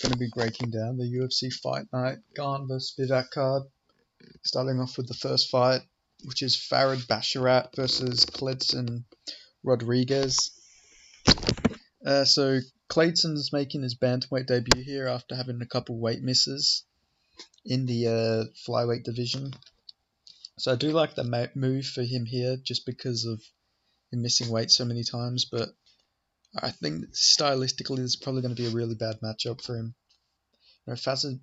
going to be breaking down the UFC Fight Night Gane vs Spivak card. Starting off with the first fight, which is Farid Basharat versus Cledson Rodriguez. So Cledson's making his bantamweight debut here after having a couple weight misses in the flyweight division. So I do like the move for him here just because of him missing weight so many times, but I think stylistically this is probably going to be a really bad matchup for him. You know,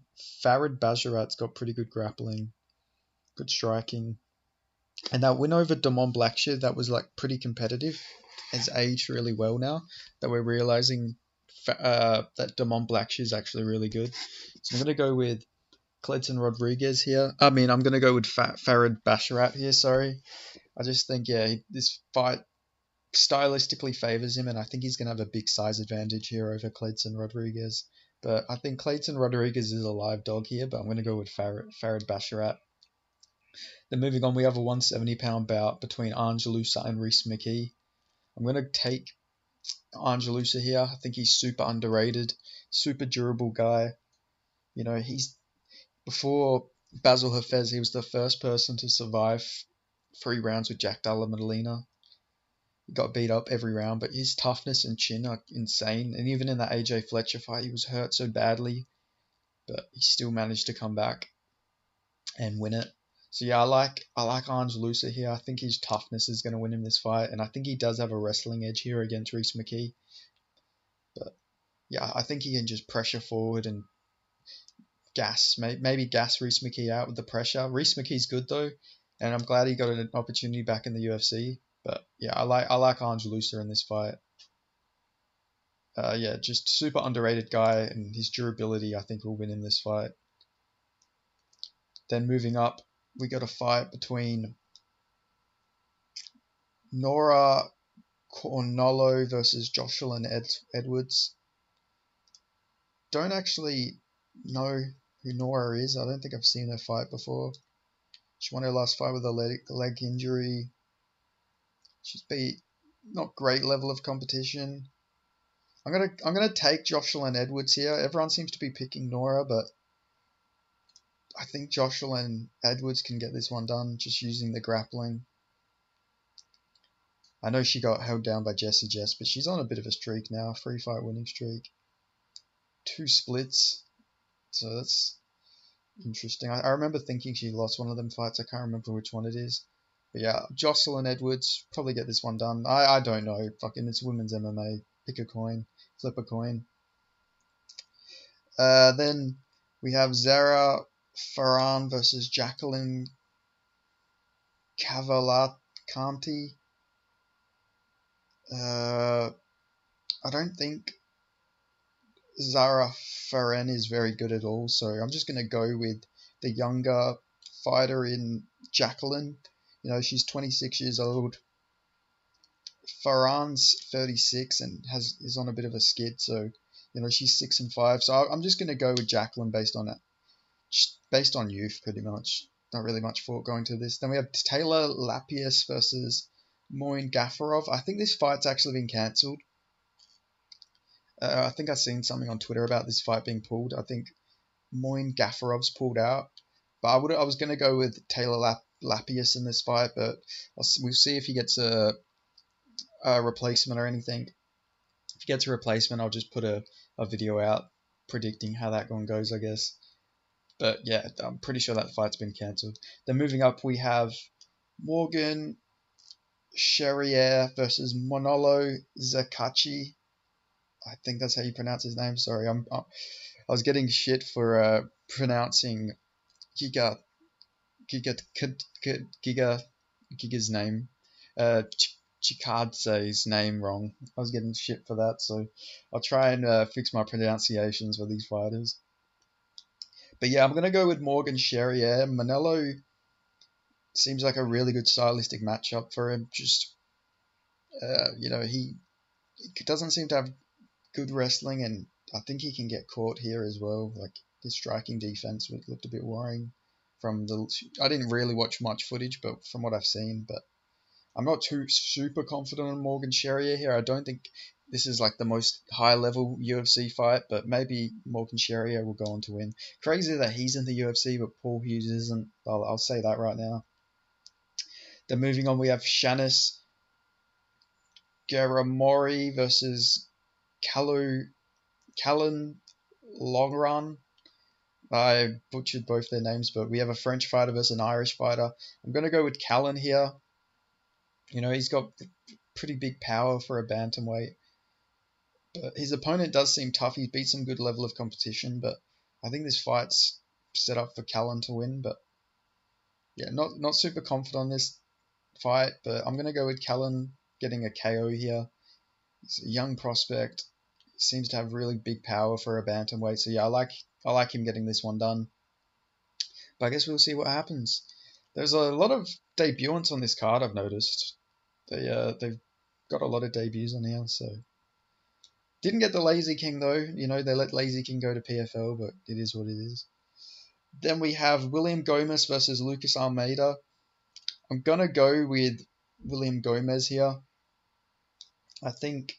Farid Basharat's got pretty good grappling, good striking, and that win over Damon Blackshear, that was like pretty competitive, has aged really well now that we're realizing that Damon Blackshear is actually really good. So I'm going to go with Cledson Rodriguez here. I'm going to go with Farid Basharat here, sorry. I just think, this fight stylistically favors him, and I think he's going to have a big size advantage here over Cledson Rodriguez. But I think Cledson Rodriguez is a live dog here, but I'm going to go with Farid Basharat. Then moving on, we have a 170-pound bout between Angelusa and Rhys McKee. I'm going to take Angelusa here. I think he's super underrated, super durable guy. You know, before Basil Hafez, he was the first person to survive 3 rounds with Jack Della Maddalena. He got beat up every round, but his toughness and chin are insane. And even in that AJ Fletcher fight, he was hurt so badly, but he still managed to come back and win it. So yeah, I like Angelusa here. I think his toughness is going to win him this fight, and I think he does have a wrestling edge here against Rhys McKee. But yeah, I think he can just pressure forward and maybe gas Rhys McKee out with the pressure. Rhys McKee's good though, and I'm glad he got an opportunity back in the UFC. But yeah, I like Angelusa in this fight. Just super underrated guy, and his durability I think will win in this fight. Then moving up, we got a fight between Nora Cornolo versus Jocelyn Edwards. Don't actually know who Nora is. I don't think I've seen her fight before. She won her last fight with a leg injury. She's beat not great level of competition. I'm gonna take Jocelyn Edwards here. Everyone seems to be picking Nora, but I think Jocelyn Edwards can get this one done just using the grappling. I know she got held down by Jessie Jess, but she's on a bit of a streak now, 3-fight winning streak. 2 splits, so that's interesting. I remember thinking she lost one of them fights. I can't remember which one it is. But yeah, Jocelyn Edwards, probably get this one done. I don't know. Fucking, it's women's MMA. Pick a coin. Flip a coin. Then we have Zara Farhan versus Jacqueline Cavalcanti. I don't think Zara Farhan is very good at all, so I'm just going to go with the younger fighter in Jacqueline. You know, she's 26 years old. Farhan's 36 and is on a bit of a skid, so you know she's 6-5. So I'm just going to go with Jacqueline based on youth, pretty much. Not really much thought going to this. Then we have Taylor Lapius versus Moin Gafarov. I think this fight's actually been cancelled. I think I've seen something on Twitter about this fight being pulled. I think Moin Gafarov's pulled out. But I was going to go with Taylor Lapius in this fight, but we'll see if he gets a replacement or anything. If he gets a replacement, I'll just put a video out predicting how that one goes, I guess. But yeah, I'm pretty sure that fight's been cancelled. Then moving up, we have Morgan Charriere versus Manolo Zakachi. I think that's how you pronounce his name. Sorry, I was getting shit for pronouncing Giga's name, Chikadze's name wrong. I was getting shit for that, so I'll try and fix my pronunciations for these fighters. But yeah, I'm gonna go with Morgan Charriere. Manolo seems like a really good stylistic matchup for him. Just he doesn't seem to have good wrestling, and I think he can get caught here as well. Like his striking defense looked a bit worrying. I didn't really watch much footage, but from what I've seen, but I'm not too super confident on Morgan Charriere here. I don't think this is like the most high level UFC fight, but maybe Morgan Sherrier will go on to win. Crazy that he's in the UFC, but Paul Hughes isn't. I'll say that right now. Then moving on, we have Shanis Garamori versus Callan Longran. I butchered both their names, but we have a French fighter versus an Irish fighter. I'm going to go with Callan here. He's got pretty big power for a bantamweight. But his opponent does seem tough. He's beat some good level of competition, but I think this fight's set up for Callan to win. But yeah, not super confident on this fight, but I'm going to go with Callan getting a KO here. He's a young prospect. He seems to have really big power for a bantamweight. So yeah, I like him getting this one done. But I guess we'll see what happens. There's a lot of debutants on this card, I've noticed. They've got a lot of debuts on here, so didn't get the Lazy King though. They let Lazy King go to PFL, but it is what it is. Then we have William Gomez versus Lucas Almeida. I'm gonna go with William Gomez here. I think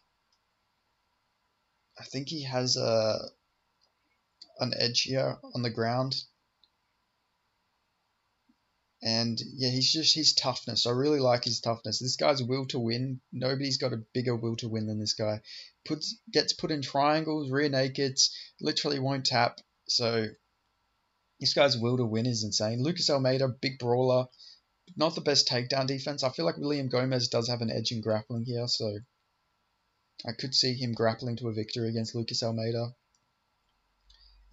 he has an edge here on the ground. And yeah, his toughness. I really like his toughness. This guy's will to win. Nobody's got a bigger will to win than this guy. Gets put in triangles, rear nakeds, literally won't tap. So this guy's will to win is insane. Lucas Almeida, big brawler, not the best takedown defense. I feel like William Gomez does have an edge in grappling here, so I could see him grappling to a victory against Lucas Almeida.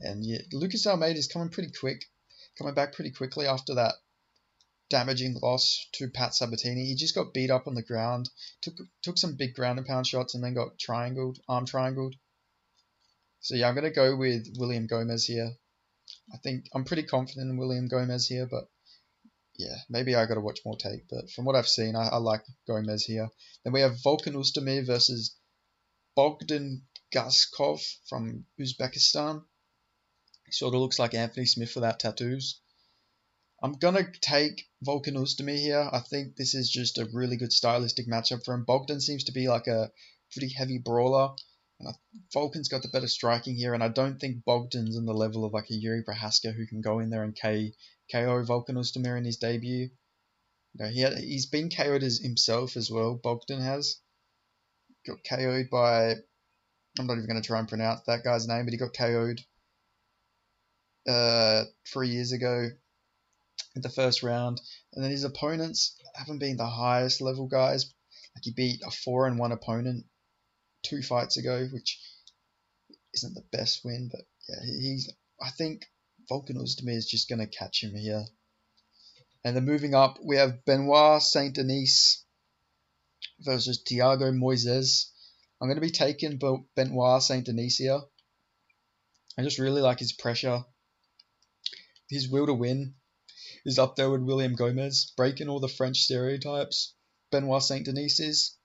And yeah, Lucas Almeida is coming back pretty quickly after that damaging loss to Pat Sabatini. He just got beat up on the ground, took some big ground and pound shots, and then got arm triangled. So yeah, I'm going to go with William Gomez here. I think I'm pretty confident in William Gomez here, but yeah, maybe I got to watch more tape. But from what I've seen, I like Gomez here. Then we have Volkan Ozdemir versus Bogdan Gaskov from Uzbekistan. He sort of looks like Anthony Smith without tattoos. I'm going to take Volkan Ozdemir here. I think this is just a really good stylistic matchup for him. Bogdan seems to be like a pretty heavy brawler. And Volkan's got the better striking here, and I don't think Bogdan's on the level of like a Yuri Prohaska who can go in there and KO Volkan Ozdemir in his debut. He's been KO'd himself as well. Bogdan has got KO'd by, I'm not even going to try and pronounce that guy's name, but he got KO'd 3 years ago in the first round, and then his opponents haven't been the highest level guys. Like he beat a 4-1 opponent 2 fights ago, which isn't the best win, but yeah, I think Volkan Ozdemir is just going to catch him here. And then moving up, we have Benoit Saint Denis versus Thiago Moises. I'm going to be taking Benoit Saint Denis here. I just really like his pressure. His will to win is up there with William Gomez, breaking all the French stereotypes. Benoit Saint Denis is.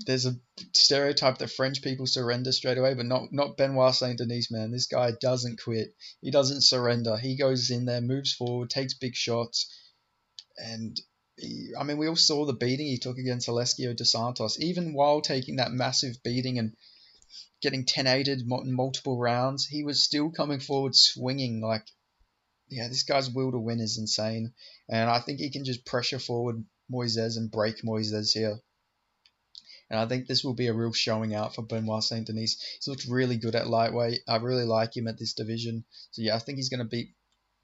There's a stereotype that French people surrender straight away, but not Benoit Saint Denis, man. This guy doesn't quit. He doesn't surrender. He goes in there, moves forward, takes big shots, and we all saw the beating he took against Alessio Dos Santos. Even while taking that massive beating and getting 10-8'd in multiple rounds, he was still coming forward swinging like. Yeah, this guy's will to win is insane. And I think he can just pressure forward Moises and break Moises here. And I think this will be a real showing out for Benoit Saint Denis. He's looked really good at lightweight. I really like him at this division. So yeah, I think he's going to beat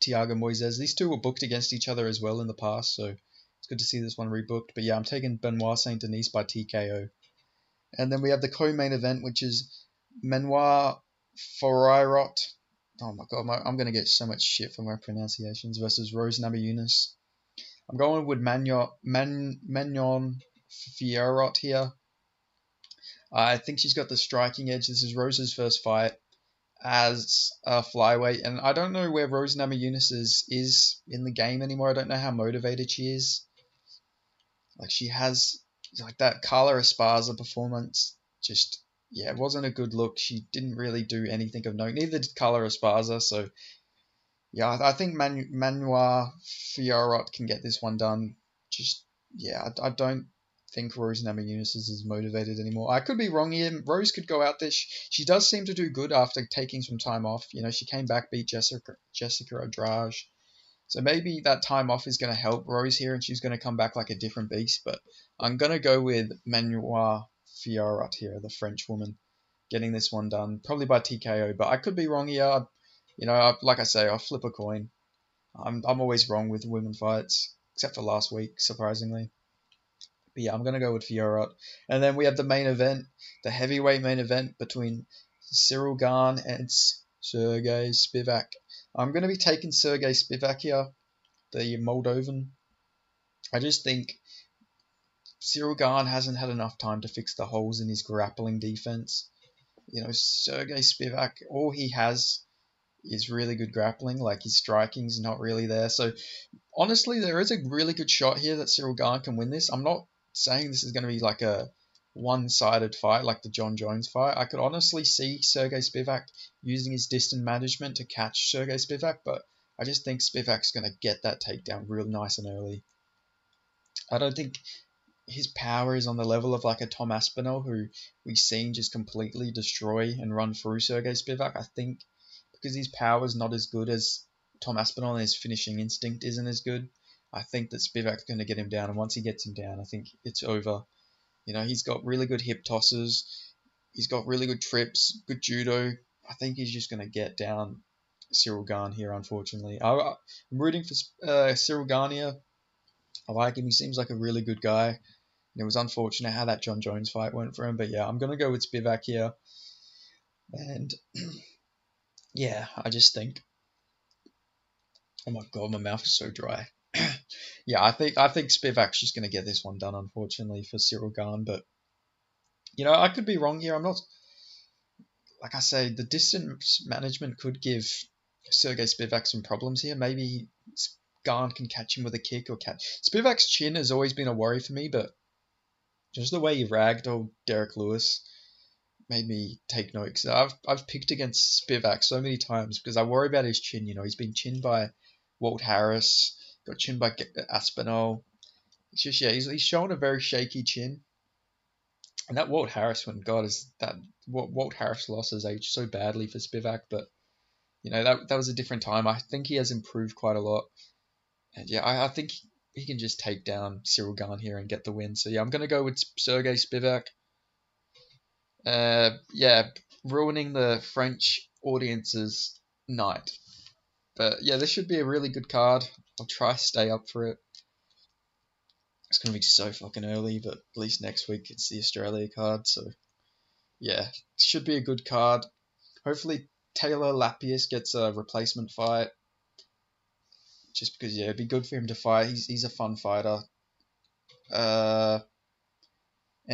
Thiago Moises. These two were booked against each other as well in the past, so it's good to see this one rebooked. But yeah, I'm taking Benoit Saint Denis by TKO. And then we have the co-main event, which is Menoir Forirot. Oh my god, I'm going to get so much shit for my pronunciations versus Rose Namajunas. I'm going with Manon Fiorot here. I think she's got the striking edge. This is Rose's first fight as a flyweight, and I don't know where Rose Namajunas is in the game anymore. I don't know how motivated she is. Like she has like that Carla Esparza performance. Just it wasn't a good look. She didn't really do anything of note. Neither did Carla Esparza. So yeah, I think Manoir Fiorot can get this one done. Just I don't think Rose Namajunas is as motivated anymore. I could be wrong here. Rose could go out there. She does seem to do good after taking some time off. You know, she came back, beat Jessica Andrade. So maybe that time off is going to help Rose here, and she's going to come back like a different beast. But I'm going to go with Manuela Fiorot here, the French woman, getting this one done, probably by TKO. But I could be wrong here. You know, like I say, I'll flip a coin. I'm always wrong with women fights, except for last week, surprisingly. But yeah, I'm going to go with Fiorot. And then we have the main event, the heavyweight main event between Cyril Gane and Sergey Spivak. I'm going to be taking Sergey Spivak here, the Moldovan. I just think Cyril Gane hasn't had enough time to fix the holes in his grappling defense. You know, Sergey Spivak, all he has is really good grappling. Like, his striking's not really there. So, honestly, there is a really good shot here that Cyril Gane can win this. I'm not saying this is going to be like a one-sided fight like the John Jones fight. I could honestly see Sergey Spivak using his distance management to catch Sergey Spivak, but I just think Spivak's going to get that takedown real nice and early. I don't think his power is on the level of like a Tom Aspinall, who we've seen just completely destroy and run through Sergey Spivak. I think because his power is not as good as Tom Aspinall and his finishing instinct isn't as good, I think that Spivak's going to get him down. And once he gets him down, I think it's over. You know, he's got really good hip tosses. He's got really good trips, good judo. I think he's just going to get down Cyril Gane here, unfortunately. I'm rooting for Cyril Gane here. I like him. He seems like a really good guy. And it was unfortunate how that John Jones fight went for him. But yeah, I'm going to go with Spivak here. And yeah, I just think... Oh my god, my mouth is so dry. Yeah, I think Spivak's just going to get this one done, unfortunately, for Cyril Gane. But, you know, I could be wrong here. I'm not... Like I say, the distance management could give Sergey Spivak some problems here. Maybe Gane can catch him with a kick or catch... Spivak's chin has always been a worry for me, but just the way he ragged old Derek Lewis made me take note. Because I've picked against Spivak so many times because I worry about his chin. You know, he's been chinned by Walt Harris, got chinned by Aspinall. It's just, yeah, he's shown a very shaky chin. And that Walt Harris one, God, is that Walt Harris lost his age so badly for Spivak, but you know, that was a different time. I think he has improved quite a lot. And yeah, I think he can just take down Cyril Gane here and get the win. So yeah, I'm gonna go with Sergey Spivak. Yeah, ruining the French audience's night. But yeah, this should be a really good card. I'll try to stay up for it. It's going to be so fucking early, but at least next week it's the Australia card. So yeah, it should be a good card. Hopefully Taylor Lapierre gets a replacement fight. Just because, yeah, it'd be good for him to fight. He's a fun fighter. And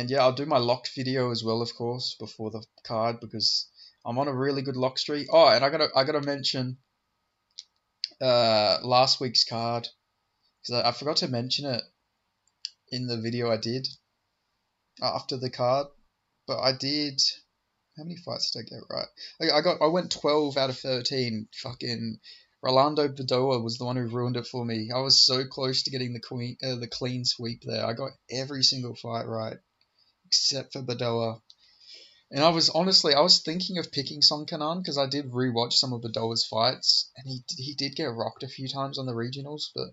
yeah, I'll do my locked video as well, of course, before the card because I'm on a really good lock streak. Oh, and I gotta mention last week's card because I forgot to mention it in the video I did after the card, but I did. How many fights did I get right? I went 12 out of 13. Fucking Rolando Bedoya was the one who ruined it for me. I was so close to getting the clean sweep there. I got every single fight right except for Bedoya. And I was thinking of picking Song Kanan because I did rewatch some of Bedoya's fights, and he did get rocked a few times on the regionals, but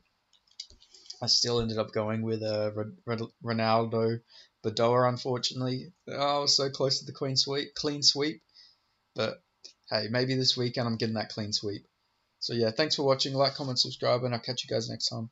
I still ended up going with Ronaldo Bedoya, unfortunately. Oh, I was so close to the clean sweep. But hey, maybe this weekend I'm getting that clean sweep. So yeah, thanks for watching. Like, comment, subscribe, and I'll catch you guys next time.